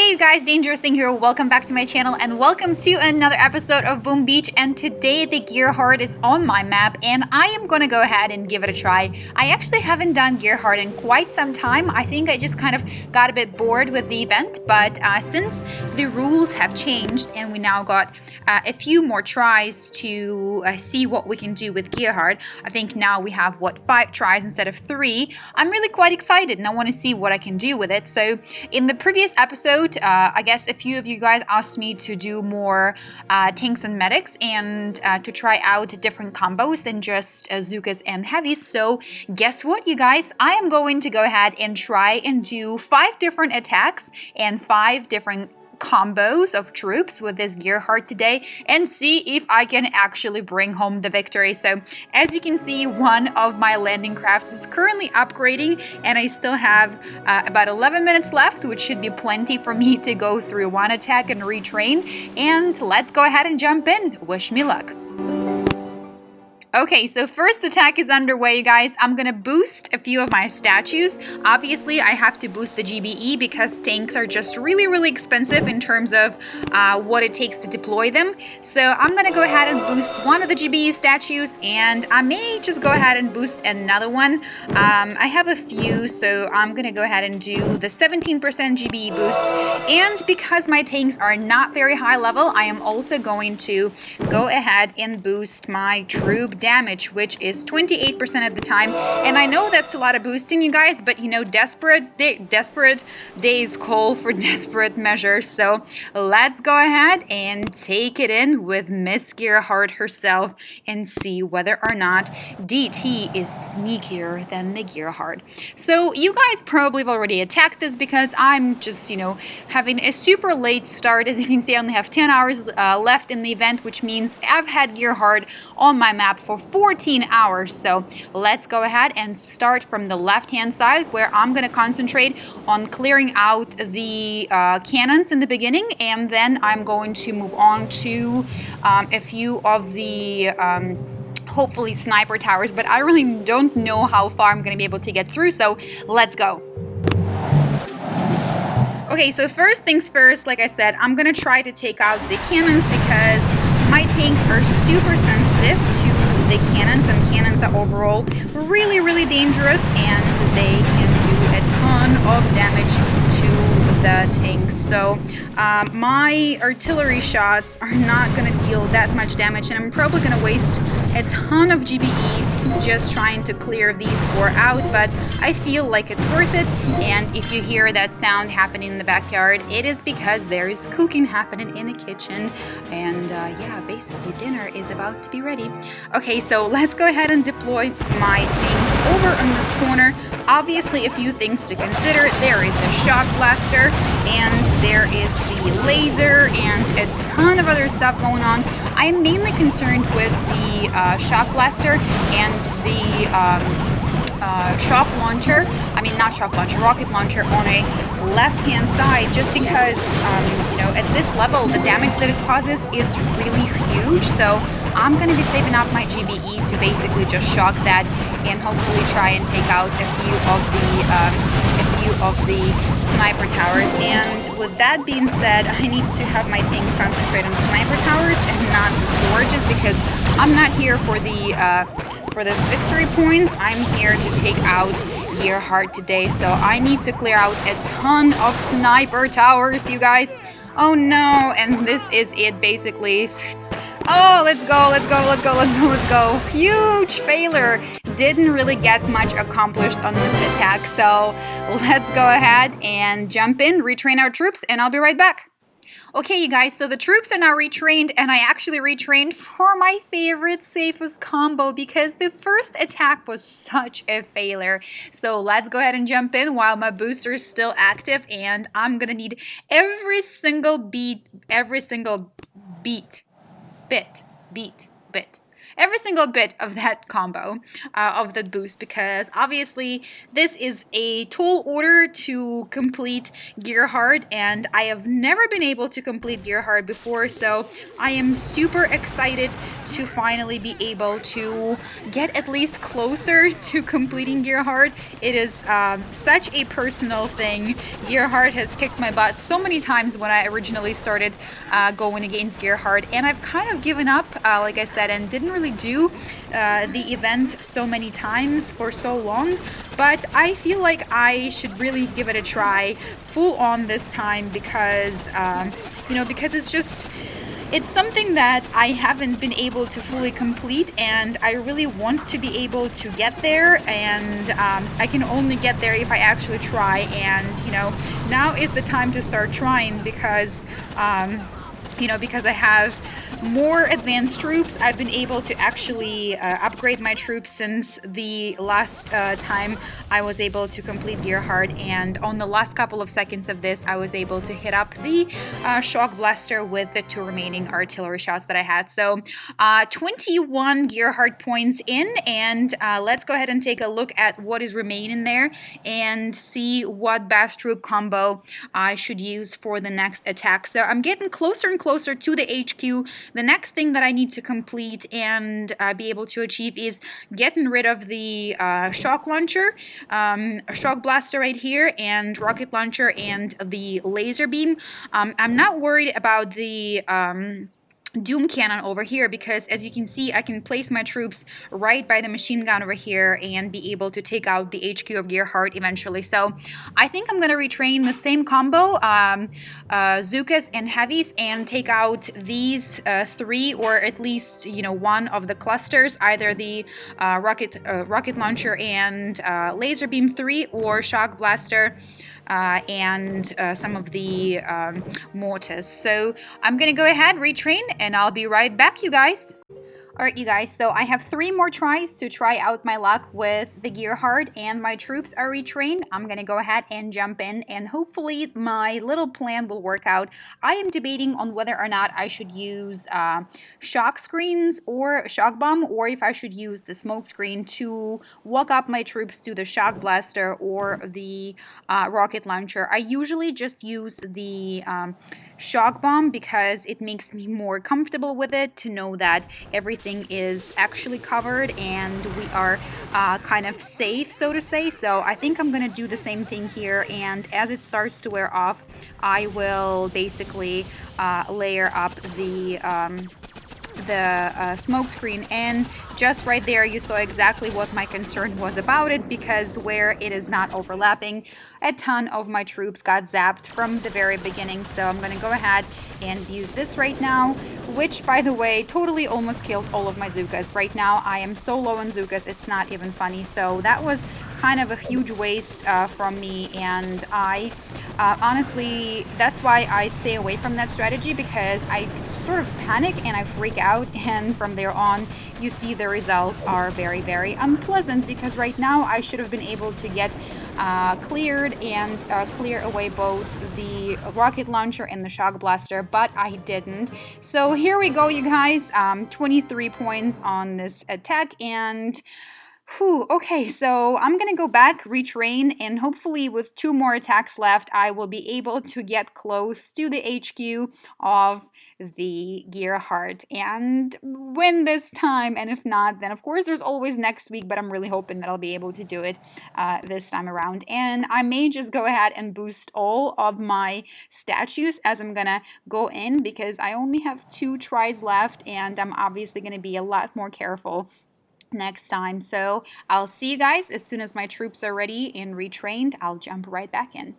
Hey you guys, DangerousThing here. Welcome back to my channel and welcome to another episode of Boom Beach. And today the gear heart is on my map and I am gonna go ahead and give it a try. I actually haven't done gear heart in quite some time. I think I just kind of got a bit bored with the event, but since the rules have changed and we now got a few more tries to see what we can do with gear heart, I think now we have 5 tries instead of 3. I'm really quite excited and I want to see what I can do with it. So in the previous episode, I guess a few of you guys asked me to do more tanks and medics and to try out different combos than just Zookas and heavies. So guess what, you guys? I am going to go ahead and try and do 5 different attacks and 5 different combos of troops with this gear heart today and see if I can actually bring home the victory. So as you can see, one of my landing crafts is currently upgrading and I still have about 11 minutes left, which should be plenty for me to go through one attack and retrain. And let's go ahead and jump in. Wish me luck. Okay, so first attack is underway, you guys. I'm gonna boost a few of my statues. Obviously, I have to boost the GBE because tanks are just really expensive in terms of what it takes to deploy them. So I'm gonna go ahead and boost one of the GBE statues, and I may just go ahead and boost another one. I have a few, so I'm gonna go ahead and do the 17% GBE boost. And because my tanks are not very high level, I am also going to go ahead and boost my troop damage, which is 28% at the time. And I know that's a lot of boosting, you guys, but you know, desperate days call for desperate measures. So let's go ahead and take it in with Miss Gearheart herself and see whether or not DT is sneakier than the Gearheart. So you guys probably have already attacked this because I'm just, you know, having a super late start. As you can see, I only have 10 hours left in the event, which means I've had Gearheart on my map for 14 hours. So let's go ahead and start from the left hand side, where I'm going to concentrate on clearing out the cannons in the beginning, and then I'm going to move on to a few of the hopefully sniper towers, but I really don't know how far I'm going to be able to get through, so let's go. Okay, so first things first, like I said, I'm going to try to take out the cannons because my tanks are super sensitive to the cannons, and cannons are overall really dangerous, and they can do a ton of damage to the tanks. So my artillery shots are not going to deal that much damage, and I'm probably going to waste a ton of GBE just trying to clear these 4 out, but I feel like it's worth it. And if you hear that sound happening in the backyard, it is because there is cooking happening in the kitchen, and yeah, basically dinner is about to be ready. Okay, so let's go ahead and deploy my tanks over in this corner. Obviously, a few things to consider. There is the shock blaster, and there is the laser, and a ton of other stuff going on. I am mainly concerned with the shock blaster and the shock launcher. I mean, not shock launcher, rocket launcher on a left-hand side, just because, you know, at this level, the damage that it causes is really huge. So I'm going to be saving up my GBE to basically just shock that and hopefully try and take out a few of the sniper towers. And with that being said, I need to have my tanks concentrate on sniper towers and not the storages, because I'm not here for the victory points. I'm here to take out Gearheart today, so I need to clear out a ton of sniper towers, you guys. Oh no, and this is it basically. Oh, let's go. Huge failure. Didn't really get much accomplished on this attack, so let's go ahead and jump in, retrain our troops, and I'll be right back. Okay, you guys, so the troops are now retrained, and I actually retrained for my favorite safest combo because the first attack was such a failure. So let's go ahead and jump in while my booster is still active, and I'm gonna need every single bit every single bit of that combo, of that boost, because obviously this is a tall order to complete Gear Hard, and I have never been able to complete Gear Hard before, so I am super excited to finally be able to get at least closer to completing Gear Hard. It is such a personal thing. Gear Hard has kicked my butt so many times when I originally started going against Gear Hard, and I've kind of given up, like I said, and didn't really do the event so many times for so long, but I feel like I should really give it a try full on this time, because because it's something that I haven't been able to fully complete, and I really want to be able to get there, and I can only get there if I actually try. And now is the time to start trying, because because I have more advanced troops. I've been able to actually upgrade my troops since the last time I was able to complete Gear Hard, and on the last couple of seconds of this I was able to hit up the Shock Blaster with the 2 remaining artillery shots that I had. So 21 Gear Hard points in, and let's go ahead and take a look at what is remaining there and see what Bass Troop combo I should use for the next attack. So I'm getting closer and closer to the HQ. The next thing that I need to complete and be able to achieve is getting rid of the shock launcher, shock blaster right here, and rocket launcher and the laser beam. I'm not worried about the Doom cannon over here, because as you can see I can place my troops right by the machine gun over here and be able to take out the HQ of Gear Hard eventually. So I think I'm gonna retrain the same combo, Zookas and Heavies, and take out these 3, or at least one of the clusters, either the rocket launcher and laser beam 3, or shock blaster and some of the mortars. So I'm gonna go ahead, retrain, and I'll be right back, you guys. Alright, you guys, so I have 3 more tries to try out my luck with the Gear Hard, and my troops are retrained. I'm gonna go ahead and jump in, and hopefully my little plan will work out. I am debating on whether or not I should use shock screens or shock bomb, or if I should use the smoke screen to walk up my troops to the shock blaster or the rocket launcher. I usually just use the shock bomb because it makes me more comfortable with it, to know that everything is actually covered and we are kind of safe, so to say. So I think I'm gonna do the same thing here, and as it starts to wear off I will basically layer up the smoke screen. And just right there you saw exactly what my concern was about it, because where it is not overlapping, a ton of my troops got zapped from the very beginning. So I'm gonna go ahead and use this right now, which by the way totally almost killed all of my Zookas. Right now I am so low on Zookas, it's not even funny. So that was kind of a huge waste from me, and I honestly, that's why I stay away from that strategy, because I sort of panic and I freak out, and from there on you see the results are very, very unpleasant, because right now I should have been able to get cleared and clear away both the rocket launcher and the shock blaster, but I didn't. So here we go, you guys, 23 points on this attack, and whew, okay, so I'm gonna go back, retrain, and hopefully with 2 more attacks left, I will be able to get close to the HQ of the Gear Hard and win this time. And if not, then of course there's always next week, but I'm really hoping that I'll be able to do it this time around. And I may just go ahead and boost all of my statues as I'm gonna go in, because I only have 2 tries left, and I'm obviously gonna be a lot more careful next time. So I'll see you guys as soon as my troops are ready and retrained. I'll jump right back in.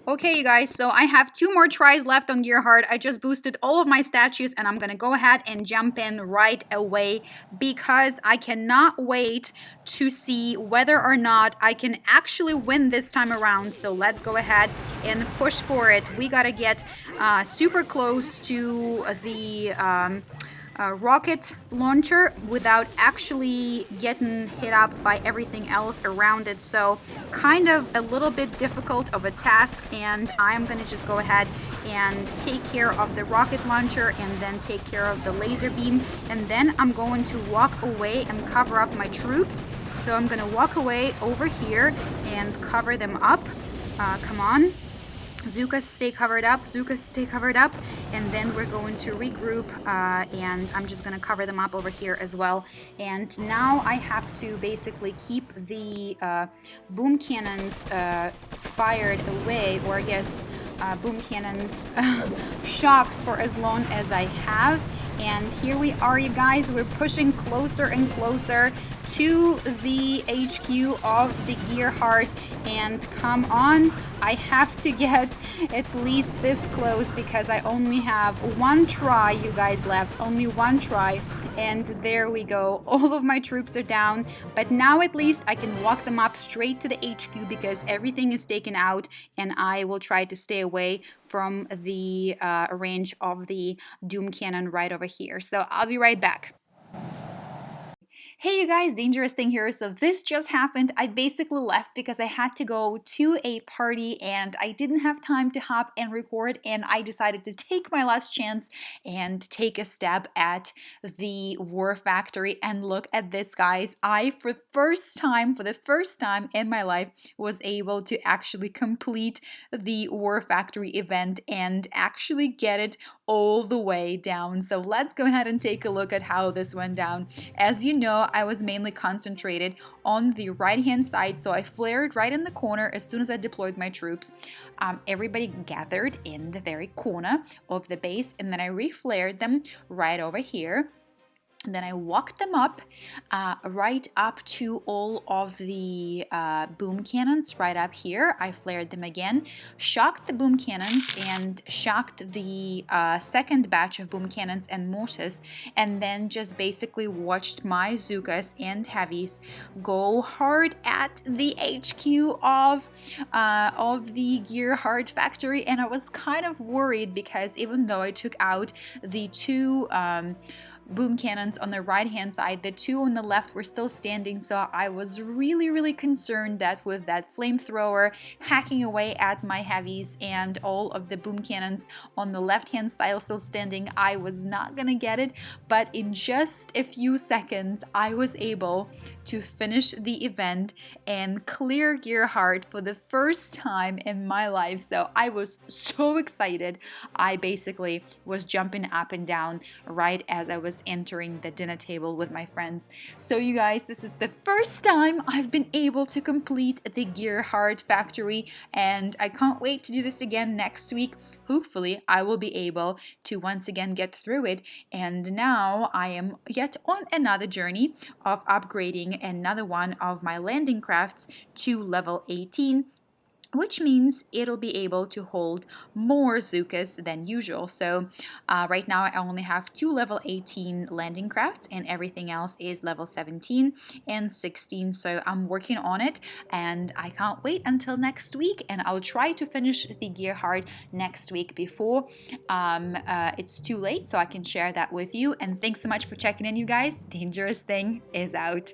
Okay, you guys, so I have 2 more tries left on Gear Hard. I just boosted all of my statues, and I'm gonna go ahead and jump in right away, because I cannot wait to see whether or not I can actually win this time around. So let's go ahead and push for it. We gotta get super close to the rocket launcher without actually getting hit up by everything else around it. So kind of a little bit difficult of a task, and I'm gonna just go ahead and take care of the rocket launcher and then take care of the laser beam, and then I'm going to walk away and cover up my troops. So I'm gonna walk away over here and cover them up. Come on. Zukas, stay covered up. Zukas, stay covered up. And then we're going to regroup, and I'm just going to cover them up over here as well. And now I have to basically keep the boom cannons fired away, or I guess boom cannons shocked for as long as I have. And here we are, you guys. We're pushing closer and closer to the HQ of the Gearheart, and come on, I have to get at least this close because I only have one try, you guys, left. Only one try, and there we go. All of my troops are down, but now at least I can walk them up straight to the HQ because everything is taken out, and I will try to stay away from the range of the Doom Cannon right over here. So I'll be right back. Hey you guys, Dangerous Thing here. So this just happened. I basically left because I had to go to a party and I didn't have time to hop and record, and I decided to take my last chance and take a stab at the War Factory. And look at this, guys. I, for the first time in my life, was able to actually complete the War Factory event and actually get it all the way down. So let's go ahead and take a look at how this went down. As you know, I was mainly concentrated on the right hand side, so I flared right in the corner as soon as I deployed my troops. Everybody gathered in the very corner of the base, and then I reflared them right over here. And then I walked them up, right up to all of the boom cannons right up here. I flared them again, shocked the boom cannons, and shocked the second batch of boom cannons and mortars, and then just basically watched my Zukas and heavies go hard at the HQ of the Gearheart factory. And I was kind of worried because even though I took out the two boom cannons on the right hand side, the two on the left were still standing, so I was really concerned that with that flamethrower hacking away at my heavies and all of the boom cannons on the left hand side still standing, I was not gonna get it. But in just a few seconds I was able to finish the event and clear Gearheart for the first time in my life. So I was so excited. I basically was jumping up and down right as I was entering the dinner table with my friends. So you guys, this is the first time I've been able to complete the Gearheart factory, and I can't wait to do this again next week. Hopefully I will be able to once again get through it, and now I am yet on another journey of upgrading another one of my landing crafts to level 18, which means it'll be able to hold more Zukas than usual. So right now I only have 2 level 18 landing crafts, and everything else is level 17 and 16. So I'm working on it, and I can't wait until next week, and I'll try to finish the Gearheart next week before it's too late, so I can share that with you. And thanks so much for checking in, you guys. Dangerous Thing is out.